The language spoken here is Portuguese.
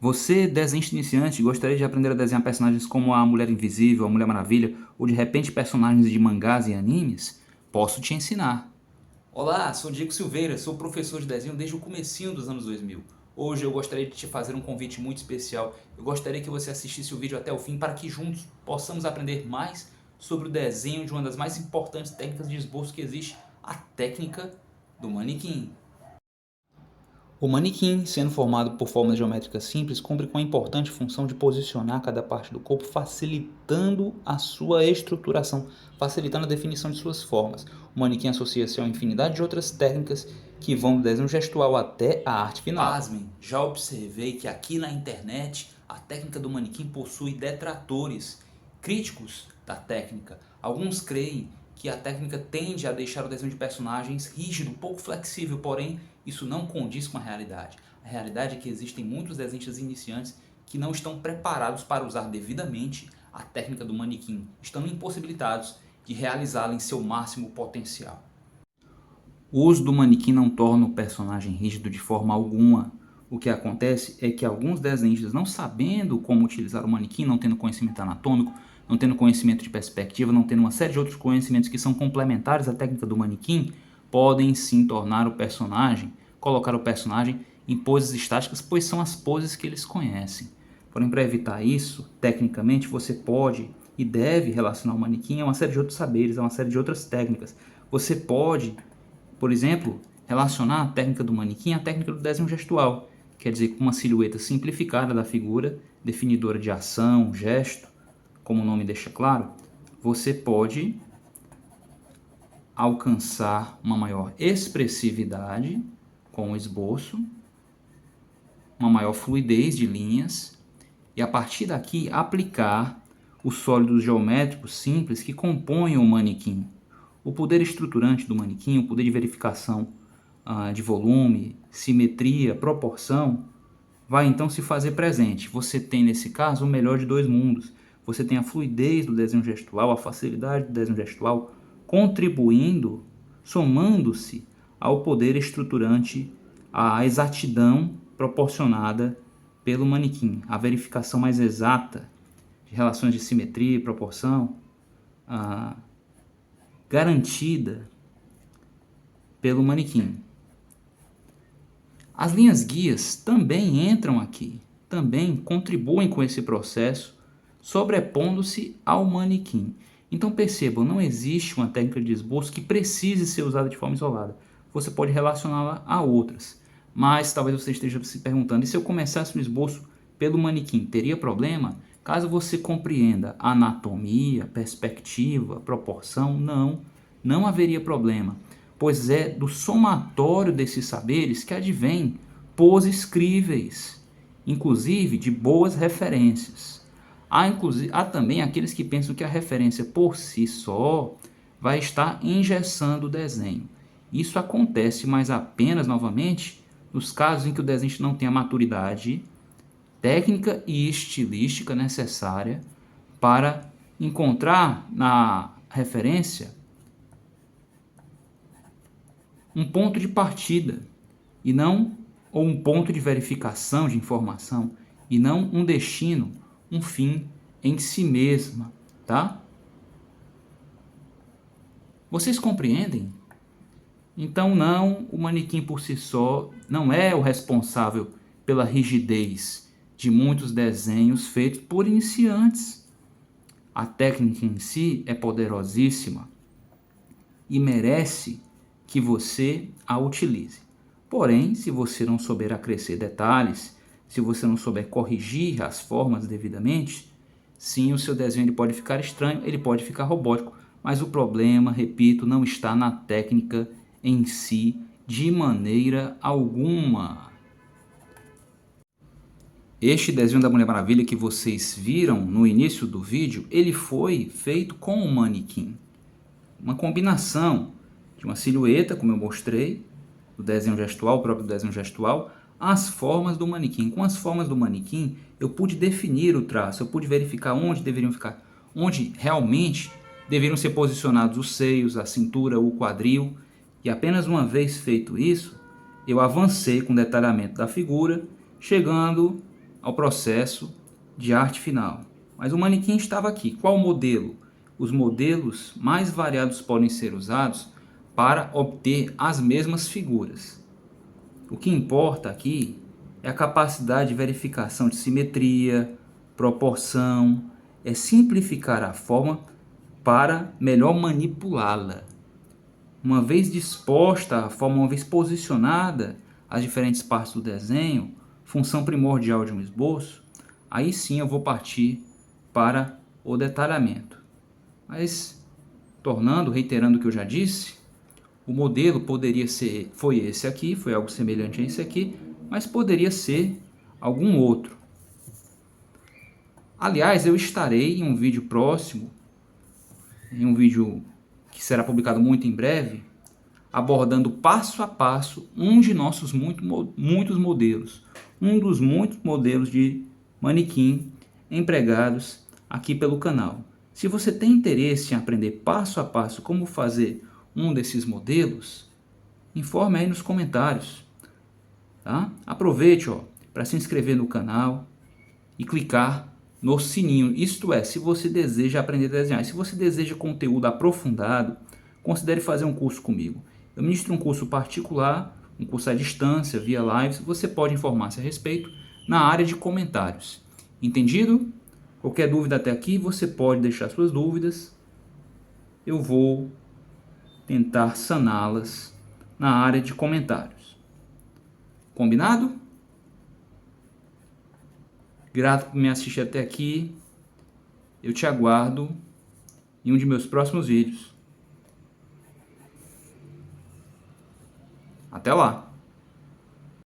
Você, desenhista iniciante, gostaria de aprender a desenhar personagens como a Mulher Invisível, a Mulher Maravilha, ou de repente personagens de mangás e animes? Posso te ensinar. Olá, sou Diego Silveira, sou professor de desenho desde o comecinho dos anos 2000. Hoje eu gostaria de te fazer um convite muito especial. Eu gostaria que você assistisse o vídeo até o fim para que juntos possamos aprender mais sobre o desenho de uma das mais importantes técnicas de esboço que existe, a técnica do manequim. O manequim, sendo formado por formas geométricas simples, cumpre com a importante função de posicionar cada parte do corpo, facilitando a sua estruturação, facilitando a definição de suas formas. O manequim associa-se a uma infinidade de outras técnicas que vão do desenho gestual até a arte final. Pasmem, já observei que aqui na internet a técnica do manequim possui detratores, críticos da técnica. Alguns creem que a técnica tende a deixar o desenho de personagens rígido, pouco flexível, porém isso não condiz com a realidade. A realidade é que existem muitos desenhistas iniciantes que não estão preparados para usar devidamente a técnica do manequim, estão impossibilitados de realizá-la em seu máximo potencial. O uso do manequim não torna o personagem rígido de forma alguma. O que acontece é que alguns desenhistas, não sabendo como utilizar o manequim, não tendo conhecimento anatômico, não tendo conhecimento de perspectiva, não tendo uma série de outros conhecimentos que são complementares à técnica do manequim, podem sim tornar o personagem, colocar o personagem em poses estáticas, pois são as poses que eles conhecem. Porém, para evitar isso, tecnicamente, você pode e deve relacionar o manequim a uma série de outros saberes, a uma série de outras técnicas. Você pode, por exemplo, relacionar a técnica do manequim à técnica do desenho gestual, quer dizer, com uma silhueta simplificada da figura, definidora de ação, gesto, como o nome deixa claro, você pode alcançar uma maior expressividade com o esboço, uma maior fluidez de linhas e a partir daqui aplicar os sólidos geométricos simples que compõem o manequim. O poder estruturante do manequim, o poder de verificação de volume, simetria, proporção, vai então se fazer presente. Você tem nesse caso o melhor de dois mundos. Você tem a fluidez do desenho gestual, a facilidade do desenho gestual, contribuindo, somando-se ao poder estruturante, à exatidão proporcionada pelo manequim, a verificação mais exata de relações de simetria e proporção, garantida pelo manequim. As linhas guias também entram aqui, também contribuem com esse processo, sobrepondo-se ao manequim. Então percebam, não existe uma técnica de esboço que precise ser usada de forma isolada. Você pode relacioná-la a outras. Mas talvez você esteja se perguntando, e se eu começasse um esboço pelo manequim, teria problema? Caso você compreenda anatomia, perspectiva, proporção, não haveria problema, pois é do somatório desses saberes que advém poses críveis, inclusive de boas referências. Há também aqueles que pensam que a referência por si só vai estar engessando o desenho. Isso acontece, mas apenas, novamente, nos casos em que o desenhista não tem a maturidade técnica e estilística necessária para encontrar na referência um ponto de partida e não ou um ponto de verificação de informação e não um destino, um fim em si mesma, tá? Vocês compreendem? Então não, o manequim por si só não é o responsável pela rigidez de muitos desenhos feitos por iniciantes. A técnica em si é poderosíssima e merece que você a utilize. Porém, se você não souber acrescer detalhes, se você não souber corrigir as formas devidamente, sim, o seu desenho ele pode ficar estranho, ele pode ficar robótico, mas o problema, repito, não está na técnica em si de maneira alguma. Este desenho da Mulher Maravilha que vocês viram no início do vídeo, ele foi feito com um manequim. Uma combinação de uma silhueta, como eu mostrei, do desenho gestual, o próprio desenho gestual, as formas do manequim. Com as formas do manequim, eu pude definir o traço, eu pude verificar onde deveriam ficar, onde realmente deveriam ser posicionados os seios, a cintura, o quadril. E apenas uma vez feito isso, eu avancei com o detalhamento da figura, chegando ao processo de arte final. Mas o manequim estava aqui. Qual modelo? Os modelos mais variados podem ser usados para obter as mesmas figuras. O que importa aqui é a capacidade de verificação de simetria, proporção, é simplificar a forma para melhor manipulá-la. Uma vez disposta a forma, uma vez posicionada as diferentes partes do desenho, função primordial de um esboço, aí sim eu vou partir para o detalhamento. Mas, reiterando o que eu já disse, o modelo poderia ser, foi esse aqui, foi algo semelhante a esse aqui, mas poderia ser algum outro. Aliás, eu estarei em um vídeo próximo, em um vídeo que será publicado muito em breve, abordando passo a passo um de nossos muitos modelos, um dos muitos modelos de manequim empregados aqui pelo canal. Se você tem interesse em aprender passo a passo como fazer um desses modelos, informe aí nos comentários. Tá? Aproveite para se inscrever no canal e clicar no sininho. Isto é, se você deseja aprender a desenhar. Se você deseja conteúdo aprofundado, considere fazer um curso comigo. Eu ministro um curso particular, um curso à distância, via lives. Você pode informar-se a respeito na área de comentários. Entendido? Qualquer dúvida até aqui, você pode deixar suas dúvidas. Eu vou tentar saná-las na área de comentários. Combinado? Grato por me assistir até aqui. Eu te aguardo em um de meus próximos vídeos. Até lá!